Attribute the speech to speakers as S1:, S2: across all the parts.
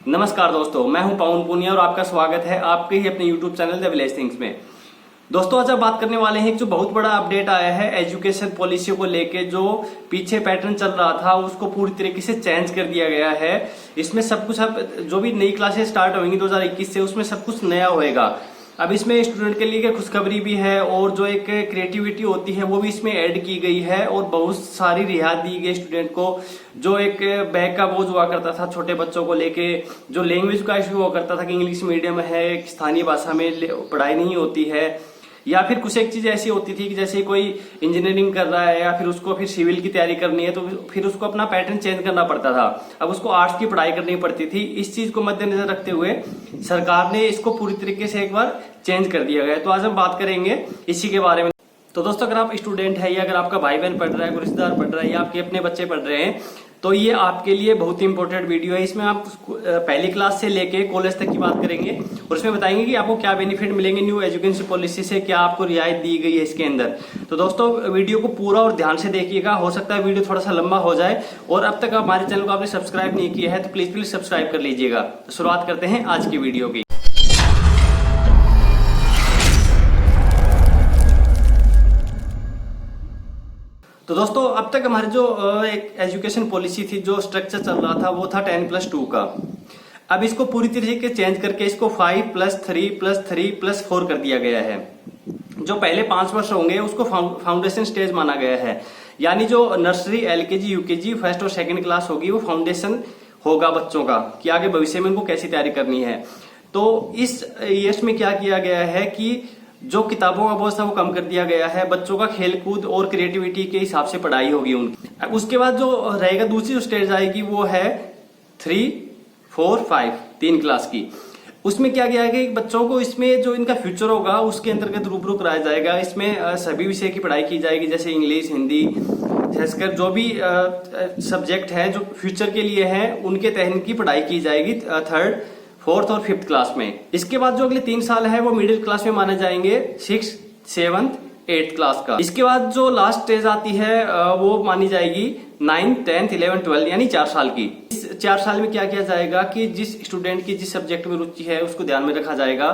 S1: नमस्कार दोस्तों, मैं हूं पवन पुनिया और आपका स्वागत है आपके ही अपने YouTube channel the village things में। दोस्तों, आज हम बात करने वाले हैं एक जो बहुत बड़ा अपडेट आया है एजुकेशन पॉलिसी को लेके। जो पीछे पैटर्न चल रहा था उसको पूरी तरीके से चेंज कर दिया गया है। इसमें सब कुछ अब जो भी नई क्लासेस स्टार्ट होंगी 2021 से, उसमें सब कुछ नया होएगा। अब इसमें स्टूडेंट के लिए खुशखबरी भी है और जो एक क्रिएटिविटी होती है वो भी इसमें ऐड की गई है और बहुत सारी रियायत दी गई स्टूडेंट को। जो एक बैग का बोझ हुआ करता था छोटे बच्चों को लेके, जो लैंग्वेज का इश्यू हुआ करता था कि इंग्लिश मीडियम है, स्थानीय भाषा में पढ़ाई नहीं होती है, या फिर कुछ एक चीज ऐसी होती थी कि जैसे कोई इंजीनियरिंग कर रहा है या फिर उसको फिर सिविल की तैयारी करनी है तो फिर उसको अपना पैटर्न चेंज करना पड़ता था। अब उसको आर्ट्स की पढ़ाई करनी पड़ती थी। इस चीज को मद्देनजर रखते हुए सरकार ने इसको पूरी तरीके से एक बार चेंज कर दिया गया। तो आज हम बात करेंगे इसी के बारे में। तो दोस्तों, अगर आप स्टूडेंट है या अगर आपका भाई बहन पढ़ रहा है, कोई रिश्तेदार पढ़ रहा है या आपके अपने बच्चे पढ़ रहे हैं, तो ये आपके लिए बहुत ही इंपॉर्टेंट वीडियो है। इसमें आप पहली क्लास से लेके कॉलेज तक की बात करेंगे और उसमें बताएंगे कि आपको क्या बेनिफिट मिलेंगे न्यू एजुकेशन पॉलिसी से, क्या आपको रियायत दी गई है इसके अंदर। तो दोस्तों, वीडियो को पूरा और ध्यान से देखिएगा। हो सकता है वीडियो थोड़ा सा लंबा हो जाए और अब तक हमारे चैनल को आपने सब्सक्राइब नहीं किया है तो प्लीज सब्सक्राइब कर लीजिएगा। तो शुरुआत करते हैं आज की वीडियो की। तो दोस्तों, अब तक हमारी जो एक एजुकेशन पॉलिसी थी, जो स्ट्रक्चर चल रहा था वो था 10+2 का। अब इसको पूरी तरीके से चेंज करके इसको 5+3+3+4 कर दिया गया है। जो पहले 5 वर्ष होंगे उसको फाउंडेशन स्टेज माना गया है। यानी जो नर्सरी, LKG, UKG, फर्स्ट और सेकंड क्लास होगी वो फाउंडेशन होगा बच्चों का कि आगे भविष्य में उनको कैसी तैयारी करनी है। तो इस ईयर्स में क्या किया गया है कि जो किताबों का बोझ था वो कम कर दिया गया है। बच्चों का खेलकूद और क्रिएटिविटी के हिसाब से पढ़ाई होगी उनकी। उसके बाद जो रहेगा दूसरी जो स्टेज आएगी वो है 3, 4, 5 3 क्लास की। उसमें क्या किया गया कि बच्चों को इसमें जो इनका फ्यूचर होगा उसके अंतर्गत रूबरू कराया जाएगा। इसमें सभी विषय की पढ़ाई की जाएगी, जैसे इंग्लिश, हिंदी, खासकर जो भी सब्जेक्ट है जो फ्यूचर के लिए है उनके तहत की पढ़ाई की जाएगी 3rd, 4th और 5th क्लास में। इसके बाद जो अगले 3 साल है वो मिडिल क्लास में माने जाएंगे, 6th, 7th, 8th क्लास का। इसके बाद जो लास्ट स्टेज आती है वो मानी जाएगी 9th, 10th, 11th, 12th यानी 4 साल की। इस 4 साल में क्या किया जाएगा कि जिस स्टूडेंट की जिस सब्जेक्ट में रुचि है उसको ध्यान में रखा जाएगा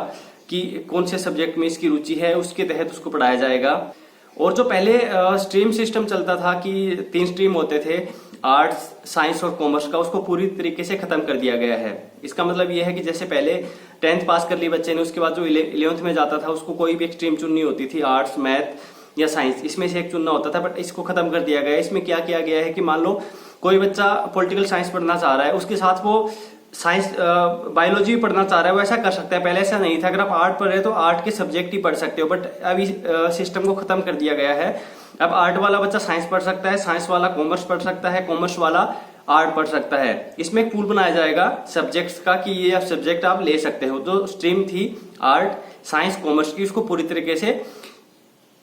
S1: कि कौन से सब्जेक्ट में इसकी रुचि है, उसके तहत उसको पढ़ाया जाएगा। और जो पहले स्ट्रीम सिस्टम चलता था कि 3 स्ट्रीम होते थे, आर्ट्स, साइंस और कॉमर्स का, उसको पूरी तरीके से खत्म कर दिया गया है। इसका मतलब यह है कि जैसे पहले 10th पास कर ली बच्चे ने, उसके बाद जो 11th में जाता था उसको कोई भी एक स्ट्रीम चुननी होती थी, आर्ट्स, मैथ या साइंस, इसमें से एक चुनना होता था। बट इसको खत्म कर दिया गया है। इसमें क्या किया गया है कि मान लो कोई बच्चा पॉलिटिकल साइंस पढ़ना चाह रहा है, उसके साथ वो साइंस बायोलॉजी पढ़ना चाह रहा है, वो ऐसा कर सकता है। पहले ऐसा नहीं था। अगर आप आर्ट पढ़ रहे हो तो आर्ट के सब्जेक्ट ही पढ़ सकते हो, बट अब इस सिस्टम को खत्म कर दिया गया है। अब आर्ट वाला बच्चा साइंस पढ़ सकता है, साइंस वाला कॉमर्स पढ़ सकता है, कॉमर्स वाला आर्ट पढ़ सकता है। इसमें एक पूल बनाया जाएगा सब्जेक्ट्स का कि ये सब्जेक्ट आप ले सकते हो। जो स्ट्रीम थी आर्ट, साइंस, कॉमर्स की, उसको पूरी तरीके से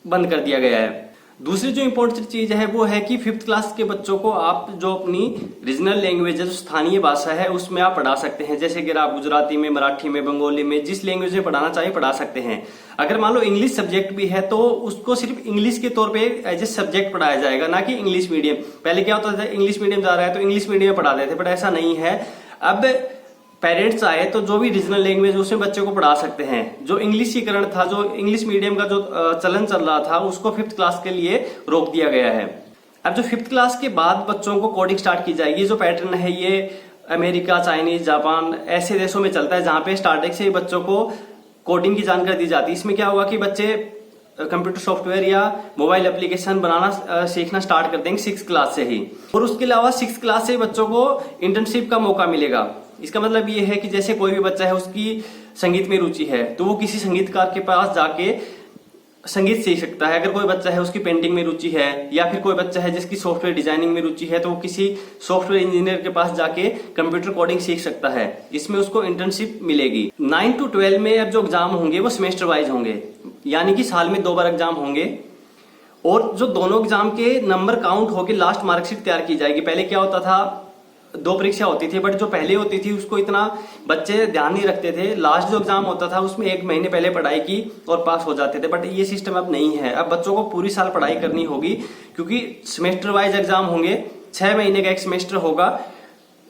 S1: बंद कर दिया गया है। दूसरी जो इंपॉर्टेंट चीज है वो है कि 5th क्लास के बच्चों को आप जो अपनी रीजनल लैंग्वेज है, जो स्थानीय भाषा है, उसमें आप पढ़ा सकते हैं। जैसे कि आप गुजराती में, मराठी में, बंगाली में, जिस लैंग्वेज में पढ़ाना चाहिए पढ़ा सकते हैं। अगर मान लो इंग्लिश सब्जेक्ट भी है तो उसको सिर्फ इंग्लिश के तौर पे एज ए सब्जेक्ट पढ़ाया जाएगा, ना कि इंग्लिश मीडियम। पहले क्या होता था, इंग्लिश मीडियम जा रहा है तो इंग्लिश मीडियम में पढ़ा देते, बट ऐसा नहीं है। अब पेरेंट्स आए तो जो भी रीजनल लैंग्वेज उसमें बच्चे को पढ़ा सकते हैं। जो इंग्लिशीकरण था, जो इंग्लिश मीडियम का जो चलन चल रहा था, उसको 5th क्लास के लिए रोक दिया गया है। अब जो 5th क्लास के बाद बच्चों को कोडिंग स्टार्ट की जाएगी। जो पैटर्न है ये अमेरिका, चाइनीज, जापान ऐसे देशों में चलता है जहां पे स्टार्टिंग से ही बच्चों को कोडिंग की जानकारी दी जाती है। इसमें क्या होगा कि बच्चे कंप्यूटर सॉफ्टवेयर या मोबाइल एप्लीकेशन बनाना सीखना स्टार्ट कर देंगे 6th क्लास से ही। और उसके अलावा 6th क्लास से बच्चों को इंटर्नशिप का मौका मिलेगा। इसका मतलब ये है कि जैसे कोई भी बच्चा है उसकी संगीत में रुचि है तो वो किसी संगीतकार के पास जाके संगीत सीख सकता है। अगर कोई बच्चा है उसकी पेंटिंग में रुचि है, या फिर कोई बच्चा है जिसकी सॉफ्टवेयर डिजाइनिंग में रुचि है, तो वो किसी सॉफ्टवेयर इंजीनियर के पास जाके कंप्यूटर कोडिंग सीख सकता है। इसमें उसको इंटर्नशिप मिलेगी। 9 to 12 में अब जो एग्जाम होंगे वो सेमेस्टर वाइज होंगे, यानी कि साल में 2 बार एग्जाम होंगे। और जो दोनों एग्जाम के नंबर काउंट होकर लास्ट मार्कशीट तैयार की जाएगी। पहले क्या होता था, 2 परीक्षा होती थी, बट जो पहले होती थी उसको इतना बच्चे ध्यान नहीं रखते थे। लास्ट जो एग्जाम होता था उसमें 1 महीने पहले पढ़ाई की और पास हो जाते थे, बट ये सिस्टम अब नहीं है। अब बच्चों को पूरी साल पढ़ाई करनी होगी, क्योंकि सेमेस्टर वाइज एग्जाम होंगे। 6 महीने का एक सेमेस्टर होगा।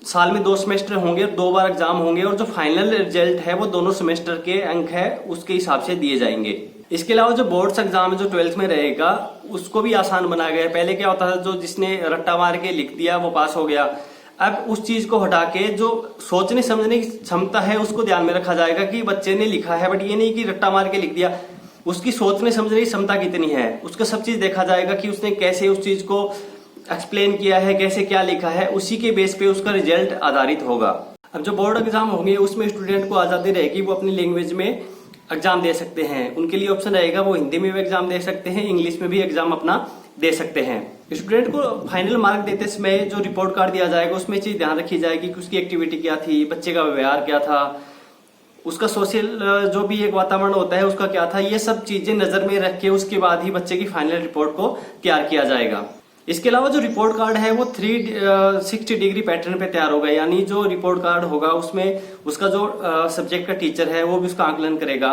S1: साल में 2 सेमेस्टर होंगे, 2 बार एग्जाम होंगे और जो फाइनल रिजल्ट है वो दोनों सेमेस्टर के अंक है उसके हिसाब से दिए जाएंगे। इसके अलावा जो बोर्ड्स एग्जाम है जो 12th में रहेगा उसको भी आसान बनाया गया है। पहले क्या होता था, जो जिसने रट्टा मार के लिख दिया वो पास हो गया। अब उस चीज को हटा के जो सोचने समझने की क्षमता है उसको ध्यान में रखा जाएगा कि बच्चे ने लिखा है, बट ये नहीं कि रट्टा मार के लिख दिया। उसकी सोचने समझने की क्षमता कितनी है उसका सब चीज देखा जाएगा कि उसने कैसे उस चीज को एक्सप्लेन किया है, कैसे क्या लिखा है, उसी के बेस पे उसका रिजल्ट आधारित होगा। अब जो बोर्ड एग्जाम होंगे उसमें स्टूडेंट को आजादी रहेगी, वो अपनी लैंग्वेज में एग्जाम दे सकते हैं। उनके लिए ऑप्शन रहेगा वो हिंदी में भी एग्जाम दे सकते हैं, इंग्लिश में भी एग्जाम अपना दे सकते हैं। स्टूडेंट को फाइनल मार्क देते समय जो रिपोर्ट कार्ड दिया जाएगा उसमें चीज ध्यान रखी जाएगी कि उसकी एक्टिविटी क्या थी, बच्चे का व्यवहार क्या था, उसका सोशल जो भी एक वातावरण होता है उसका क्या था। ये सब चीजें नजर में रख के उसके बाद ही बच्चे की फाइनल रिपोर्ट को तैयार किया जाएगा। इसके अलावा जो रिपोर्ट कार्ड है वो 360 डिग्री पैटर्न पे तैयार होगा, यानी जो रिपोर्ट कार्ड होगा उसमें उसका जो सब्जेक्ट का टीचर है वो भी उसका आकलन करेगा।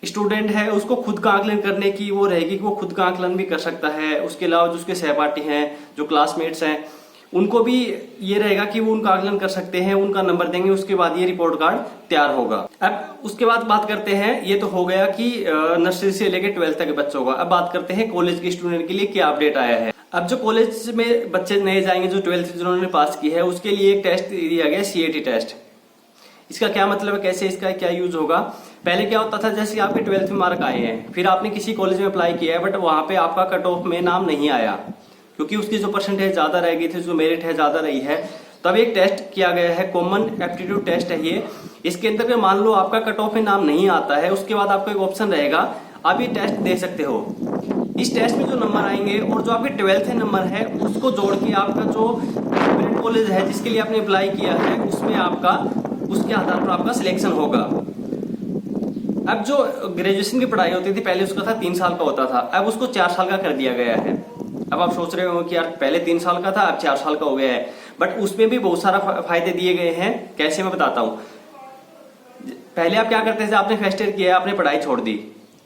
S1: स्टूडेंट है उसको खुद का आकलन करने की वो रहेगी कि वो खुद का आकलन भी कर सकता है। उसके अलावा जो उसके सहपाठी हैं, जो क्लासमेट्स हैं, उनको भी ये रहेगा कि वो उनका आकलन कर सकते हैं, उनका नंबर देंगे, उसके बाद ये रिपोर्ट कार्ड तैयार होगा। अब उसके बाद बात करते हैं, ये तो हो गया कि नर्सरी से लेकर 12th तक के बच्चों का। अब बात करते हैं कॉलेज के स्टूडेंट के लिए क्या अपडेट आया है। अब जो कॉलेज में बच्चे नए जाएंगे जो 12th जिन्होंने पास की है उसके लिए एक टेस्ट दिया गया, CAT टेस्ट। इसका क्या मतलब है, कैसे इसका क्या यूज होगा। पहले क्या होता था, जैसे आपके 12th में मार्क आए हैं, फिर आपने किसी कॉलेज में अप्लाई किया है, बट वहां पे आपका कट ऑफ में नाम नहीं आया क्योंकि उसकी जो परसेंटेज ज्यादा रह गई थी, जो मेरिट है ज्यादा रही है। तब एक टेस्ट किया गया है, कॉमन एप्टीट्यूड टेस्ट है ये। इसके अंदर मान लो आपका कट ऑफ में नाम नहीं आता है, उसके बाद आपको एक ऑप्शन रहेगा, आप ये टेस्ट दे सकते हो। इस टेस्ट में जो नंबर आएंगे और जो आपके 12th नंबर है उसको जोड़ के आपका जो मेरिट कॉलेज है जिसके लिए आपने अप्लाई किया है उसमें आपका उसके आधार पर आपका सिलेक्शन होगा। अब जो ग्रेजुएशन की पढ़ाई होती थी पहले उसका था 3 साल का होता था, अब उसको 4 साल का कर दिया गया है। अब आप सोच रहे हो कि यार पहले 3 साल का था अब 4 साल का हो गया है, बट उसमें भी बहुत सारा फायदे दिए गए हैं। कैसे मैं बताता हूँ। पहले आप क्या करते थे, आपने फर्स्ट ईयर किया, आपने पढ़ाई छोड़ दी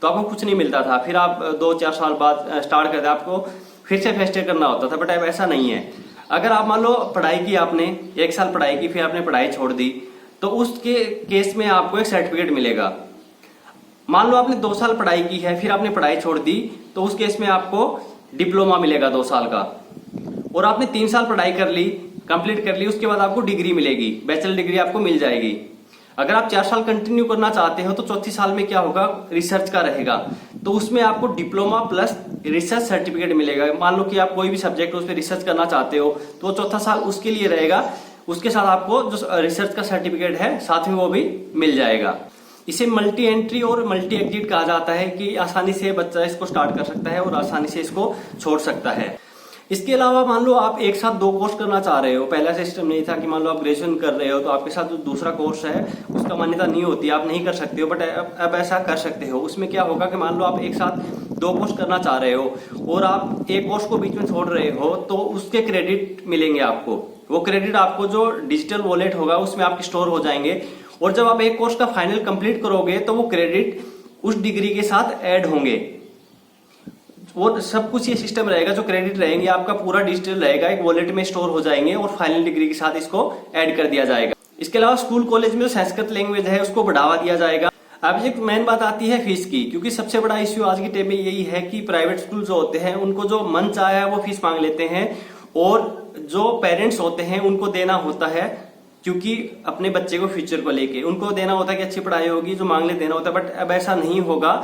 S1: तो आपको कुछ नहीं मिलता था, फिर आप 2-4 साल बाद स्टार्ट करते आपको फिर से फर्स्ट ईयर करना होता था, बट अब ऐसा नहीं है। अगर आप मान लो पढ़ाई की, आपने 1 साल पढ़ाई की, फिर आपने पढ़ाई छोड़ दी, तो उसके केस में आपको एक सर्टिफिकेट मिलेगा। मान लो आपने 2 साल पढ़ाई की है, फिर आपने पढ़ाई छोड़ दी, तो उस केस में आपको डिप्लोमा मिलेगा 2 साल का। और आपने 3 साल पढ़ाई कर ली, कंप्लीट कर ली, उसके बाद आपको डिग्री मिलेगी, बैचलर डिग्री आपको मिल जाएगी। अगर आप 4 साल कंटिन्यू करना चाहते हो तो चौथी साल में क्या होगा, रिसर्च का रहेगा, तो उसमें आपको डिप्लोमा प्लस रिसर्च सर्टिफिकेट मिलेगा। मान लो कि आप कोई भी सब्जेक्ट उस पर रिसर्च करना चाहते हो तो चौथा साल उसके लिए रहेगा, उसके साथ आपको जो रिसर्च का सर्टिफिकेट है साथ में वो भी मिल जाएगा। इसे मल्टी एंट्री और मल्टी एग्जिट कहा जाता है कि आसानी से बच्चा इसको स्टार्ट कर सकता है और आसानी से इसको छोड़ सकता है। इसके अलावा मान लो आप एक साथ 2 कोर्स करना चाह रहे हो। पहला सिस्टम नहीं था कि मान लो आप ग्रेजुएशन कर रहे हो तो आपके साथ जो दूसरा कोर्स है उसका मान्यता नहीं होती, आप नहीं कर सकते हो, बट अब ऐसा कर सकते हो। उसमें क्या होगा कि मान लो आप एक साथ 2 कोर्स करना चाह रहे हो और आप एक कोर्स को बीच में छोड़ रहे हो तो उसके क्रेडिट मिलेंगे आपको। वो क्रेडिट आपको जो डिजिटल वॉलेट होगा उसमें आपके स्टोर हो जाएंगे, और जब आप एक कोर्स का फाइनल कंप्लीट करोगे तो वो क्रेडिट उस डिग्री के साथ ऐड होंगे। वो सब कुछ ये सिस्टम रहेगा, जो क्रेडिट रहेंगे आपका पूरा डिजिटल रहेगा, एक वॉलेट में स्टोर हो जाएंगे और फाइनल डिग्री के साथ इसको ऐड कर दिया जाएगा। इसके अलावा स्कूल कॉलेज में जो संस्कृत लैंग्वेज है उसको बढ़ावा दिया जाएगा। अब एक मेन बात आती है फीस की, क्योंकि सबसे बड़ा इश्यू आज की टाइम में यही है कि प्राइवेट स्कूल जो होते हैं उनको जो मन चाहे वो फीस मांग लेते हैं, और जो पेरेंट्स होते हैं उनको देना होता है, क्योंकि अपने बच्चे को फ्यूचर को लेके उनको देना होता है कि अच्छी पढ़ाई होगी, जो मांग ले देना होता है। बट अब ऐसा नहीं होगा।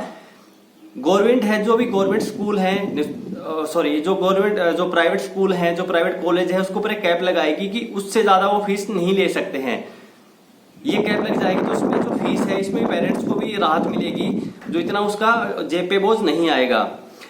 S1: गवर्नमेंट है, जो भी गवर्नमेंट स्कूल है, जो प्राइवेट स्कूल है, जो प्राइवेट कॉलेज है, उसके ऊपर एक कैप लगाएगी कि उससे ज्यादा वो फीस नहीं ले सकते हैं। ये कैप लग जाएगी तो उसमें जो फीस है इसमें पेरेंट्स को भी राहत मिलेगी, जो इतना उसका जेब पे बोझ नहीं आएगा।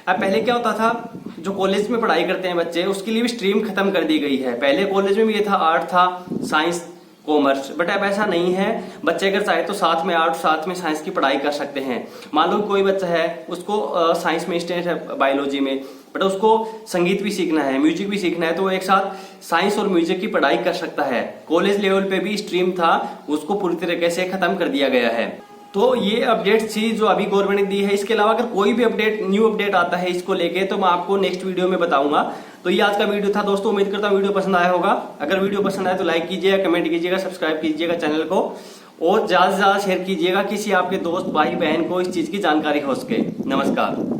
S1: अब पहले क्या होता था, जो कॉलेज में पढ़ाई करते हैं बच्चे उसके लिए भी स्ट्रीम खत्म कर दी गई है। पहले कॉलेज में भी ये था, आर्ट था, साइंस, कॉमर्स, बट अब ऐसा नहीं है। बच्चे अगर चाहे तो साथ में आर्ट साथ में साइंस की पढ़ाई कर सकते हैं। मान लो कोई बच्चा है उसको साइंस में इंटरेस्ट है, बायोलॉजी में, बट उसको संगीत भी सीखना है, म्यूजिक भी सीखना है, तो वो एक साथ साइंस और म्यूजिक की पढ़ाई कर सकता है। कॉलेज लेवल पे भी स्ट्रीम था, उसको पूरी तरीके से खत्म कर दिया गया है। तो ये अपडेट थी जो अभी गवर्नमेंट ने दी है। इसके अलावा अगर कोई भी अपडेट, न्यू अपडेट आता है इसको लेके, तो मैं आपको नेक्स्ट वीडियो में बताऊंगा। तो ये आज का वीडियो था दोस्तों, उम्मीद करता हूँ वीडियो पसंद आया होगा। अगर वीडियो पसंद आए तो लाइक कीजिएगा, कमेंट कीजिएगा, सब्सक्राइब कीजिएगा चैनल को, और ज्यादा से ज्यादा शेयर कीजिएगा किसी आपके दोस्त भाई बहन को इस चीज की जानकारी हो सके। नमस्कार।